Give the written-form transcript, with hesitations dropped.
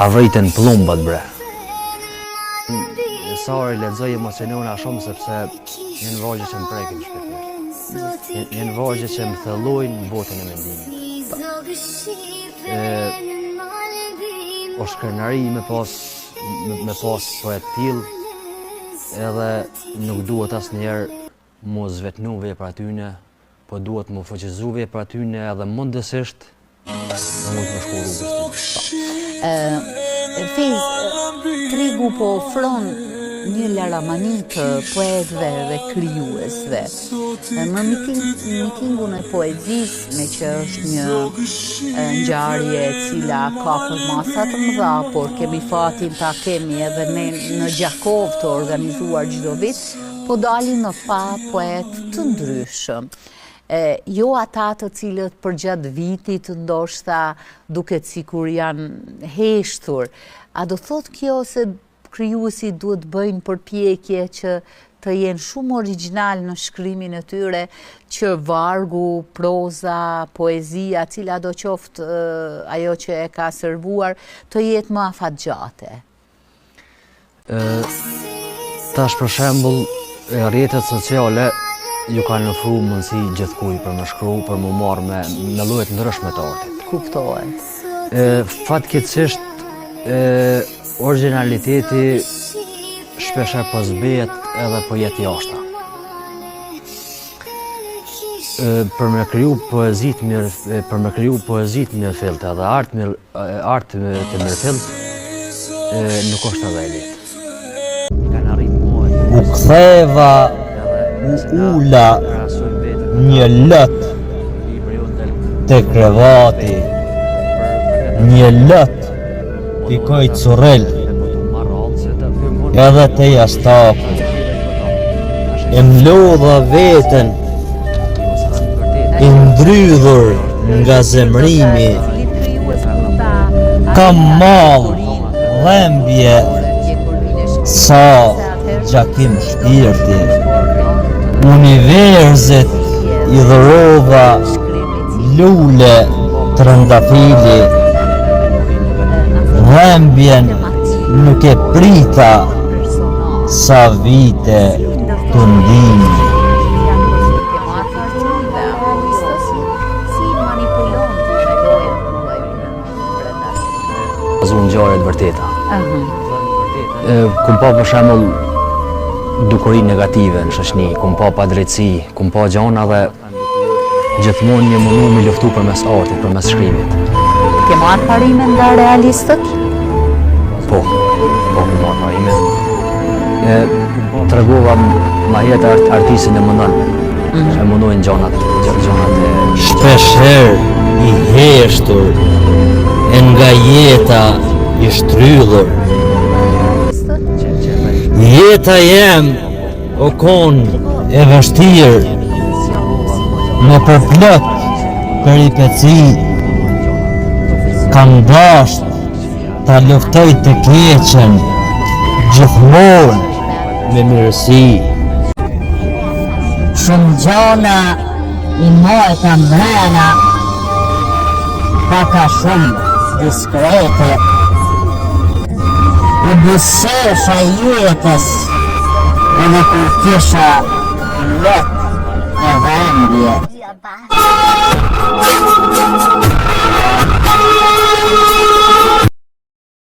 arritën plumbat bre. Sa orë lexoj emocionona shumë sepse janë vogje që më prekin shpirtin. Janë vogje që më thellojnë në botën e mendimit. Është krenari me pas poet tillë, edhe nuk duhet asnjëherë mu zvetnu vepra tyne, po duhet mu fuqizu vepra tyne edhe mundësisht mund të shku rrugës tyne. Fez, tregu po ofron një laramani të poetëve dhe krijuesve. Më mitingun e poezisë, me që është një ngjarje e cila ka përmasa të mëdha, por kemi fatin ta kemi edhe ne në Gjakov të organizuar çdo vit, po dalin në pa poet të ndryshëm. Jo ata të cilët përgjatë vitit ndoshta duket sikur janë heshtur. A do thot kjo se krijuesit duhet bëjnë përpjekje që të jenë shumë origjinal në shkrimin e tyre, që vargu, proza, poezia, cila do qoftë ajo që e ka servuar, të jetë më afatgjate? Tash për shembull, rrjetet sociale ju kanë ofruar mundësi gjithkujt për më shkruar, për më marrë me lloje të ndryshme të artit. Kuptohet. Fatkeqësisht originaliteti shpesher po zbehet edhe po jetë jashta. Për me kriju poezit mirëfillte edhe art të mirëfillt nuk është edhe e lehtë. Kanë arritur U ktheva, u ula një lët te krevati, një lët pikoj curel, edhe te jastaku, e mlodha veten, i ndrydhur nga zemrimi, kam mall, dhembje, sa gjakim shpirti, universit i dhërova lule trëndafili, dhembjen nuk e prita sa vite të ndimi. Zonë ngjarje të vërteta. Kum pa për shembull dukuri negative në shoqëni, kum pa padrejtësi, kum pa gjëra dhe gjithmonë një mundu me luftu përmes artit, përmes shkrimit. Ke marrë parime nga realistët? Po, marrë parime. Tregova ma jetë artistin e mundon, e mundojnë gjonat e... Shpesher i heshtur, e nga jeta i shtrydhur. Jeta jem o kon e vështirë, me përplot peripeci, kam dasht ta luftoj të keqen, gjithmonë me mirësi. Shumë gjona i mojta mrena, paka shumë diskrete, u bysesha jetës, edhe kur kisha let e dhembje.